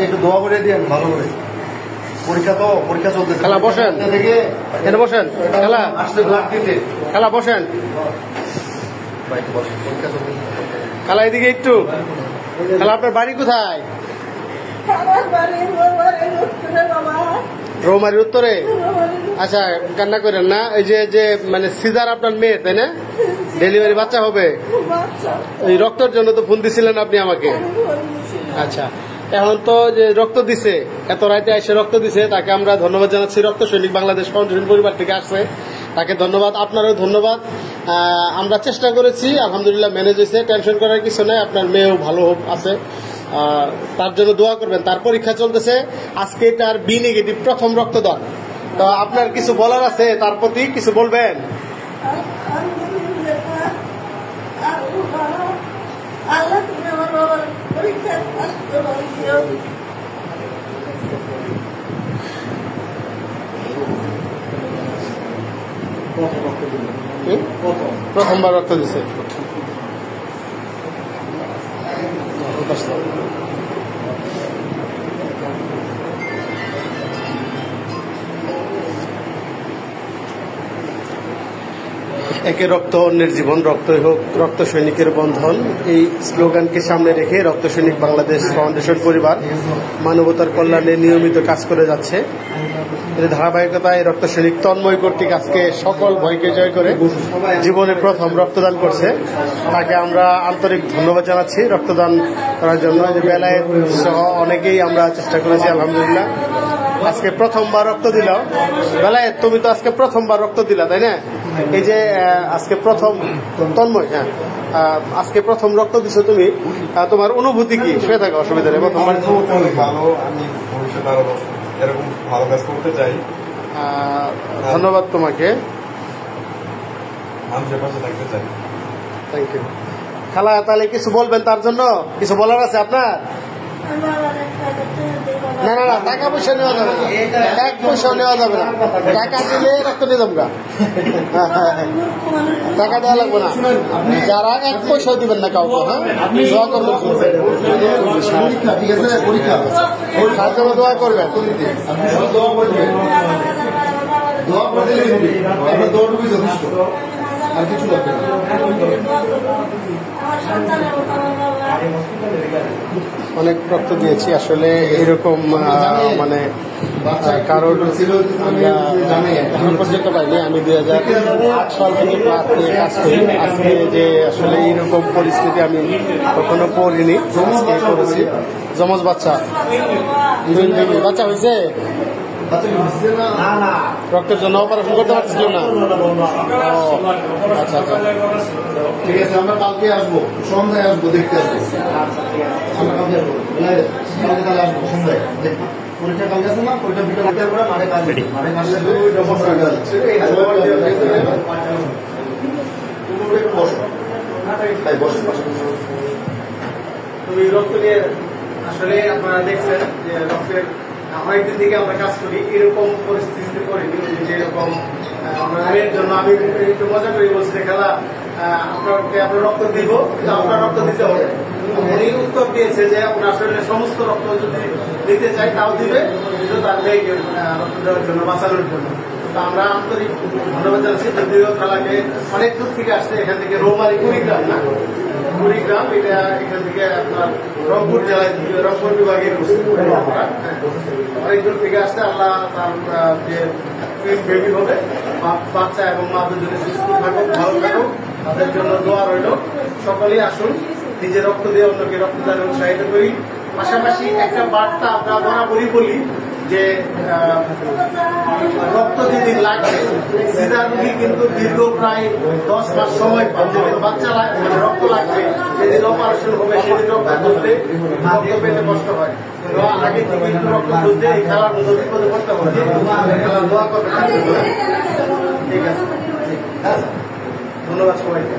একটু দোয়া করে দিয়েন ভালো করে। পরীক্ষা চলতেছে। খেলা বসেন, এখানে বসেন। খেলা আসতে লাগতে খেলা বসেন। খেলা এদিকে একটু। খেলা আপনার বাড়ি কোথায়? রৌমারির উত্তরে। আচ্ছা, কান্না করেন না। এই যে মানে সিজার আপনার মেয়ে, তাই না? ডেলিভারি বাচ্চা হবে। এই রক্তের জন্য তো ফোন দিছিলেন আপনি আমাকে। আচ্ছা, এখন তো যে রক্ত দিছে, এত রাতে এসে রক্ত দিছে, তাকে আমরা ধন্যবাদ জানাচ্ছি। রক্ত সৈনিক বাংলাদেশ ফাউন্ডেশন পরিবার থেকে আসছে, তাকে ধন্যবাদ। আপনারও ধন্যবাদ। আমরা চেষ্টা করেছি, আলহামদুলিল্লাহ ম্যানেজ হয়েছে। টেনশন করার কিছু নেই, আপনার মেয়েও ভালো আছে, তার জন্য দোয়া করবেন। তার পরীক্ষা চলতেছে, আজকে তার বি নেগেটিভ প্রথম রক্তদান। তো আপনার কিছু বলার আছে, তার প্রতি কিছু বলবেন? প্রথমবার রক্ত দিছে। একে রক্ত অন্যের জীবন, রক্তই হোক রক্ত সৈনিকের বন্ধন, এই স্লোগানকে সামনে রেখে রক্ত সৈনিক বাংলাদেশ ফাউন্ডেশন পরিবার মানবতার কল্যাণে নিয়মিত কাজ করে যাচ্ছে। এর ধারাবাহিকতায় রক্ত সৈনিক তন্ময় কর্তৃক আজকে সকল ভয়কে জয় করে জীবনে প্রথম রক্তদান করছে। তাকে আমরা আন্তরিক ধন্যবাদ জানাচ্ছি রক্তদান করার জন্য। বেলায় সহ অনেকেই আমরা চেষ্টা করেছি, আলহামদুলিল্লাহ। আজকে প্রথমবার রক্ত দিল। বেলায় তুমি তো আজকে প্রথমবার রক্ত দিলা, তাই না? এই যে আজকে প্রথম তন্ময়, হ্যাঁ, আজকে প্রথম রক্ত দিছো তুমি, তোমার অনুভূতি কি? শুয়ে থাকা অসুবিধা নেই। প্রথমবার ভালো, আমি ভবিষ্যতে আরো এরকম ভালো কাজ করতে চাই। ধন্যবাদ তোমাকে, মানুষের পাশে থাকতে চাই। Thank you. খালা, তাহলে কিছু বলবেন? তার জন্য কিছু বলার আছে আপনার? না না না, টাকা পয়সা নেওয়া যাবে না, এক পয়সা নেওয়া যাবে না। টাকা দিলে রক্ত নিয়ে যাবো, টাকা দেওয়া লাগবে না। যারা এক পয়সাও দিবেন না কাউকে, হ্যাঁ, দোয়া করবেন, ঠিক আছে? পরীক্ষা তার জন্য দোয়া করবেন। আপনার দোয়াটুকুই যথেষ্ট, আর কিছু লাগবে না। অনেক রক্ত দিয়েছি আসলে, এরকম মানে কারোর এখন পর্যন্ত পাইনি। আমি 2008 সাল থেকে ক্লাস নিয়ে কাজ করি। আজকে যে আসলে এইরকম পরিস্থিতি আমি কখনো পড়িনি, আজকে করেছি। যমজ বাচ্চা, বাচ্চা হয়েছে, রক্তের জন্য অপারেশন করতে পারছিল না। আচ্ছা আচ্ছা, ঠিক আছে, আমরা কালকে আসবো, সন্ধ্যায় আসবো, দেখতে আসবো। আমরা কালকে আসবো, তাহলে আসবো সন্ধ্যায়। পরীক্ষা কালকে আছে না, পরীক্ষা বিকেল করে মাঠে কাজে তুমি রক্ত নিয়ে আসলে আপনারা দেখছেন যে রক্তের অনেকদিন থেকে আমরা কাজ করি, এরকম পরিস্থিতিতে করিনি। যেরকম আমরা মেয়ের জন্য আমি একটু মজা করে বলছি, খেলা আপনার রক্ত দিব, কিন্তু আপনার রক্ত দিতে হবে। উনি উত্তর দিয়েছে যে আপনার শরীরে সমস্ত রক্ত যদি দিতে চাই তাও দিবে, কিন্তু তার মেয়েকে রক্ত দেওয়ার জন্য, বাঁচানোর জন্য। তো আমরা আন্তরিক ধন্যবাদ জানাচ্ছি। যদিও খেলাকে অনেক দূর থেকে আসছে, এখান থেকে রৌমারি কুড়িগ্রাম না, কুড়িগ্রাম, এটা এখান থেকে আপনার রংপুর জেলায়, রংপুর বিভাগের অনেক দূর থেকে আসছে। আল্লাহ তার যে বেবি হবে, বাচ্চা এবং মা দুজনে সুস্থ থাকুক, ভালো থাকুক, তাদের জন্য দোয়া রইল। সকলেই আসুন, নিজে রক্ত দিয়ে অন্যকে রক্তদানে উৎসাহিত করি। পাশাপাশি একটা বার্তা আমরা বরাবরই বলি যে রক্ত যেদিন লাগবে, সিজার রোগী কিন্তু দীর্ঘ প্রায় 10 মাস সময় পান। যেদিন বাচ্চা মানে রক্ত লাগবে, যেদিন অপারেশন হবে, সেদিন রক্ত খুঁজতে, রক্ত পেতে কষ্ট হয়। আগে থেকে কিন্তু রক্ত খুঁজতে এই খেলার মধ্যে বিপদে পড়তে হবে। খেলার দোয়া করতে, ঠিক আছে, ধন্যবাদ সবাইকে।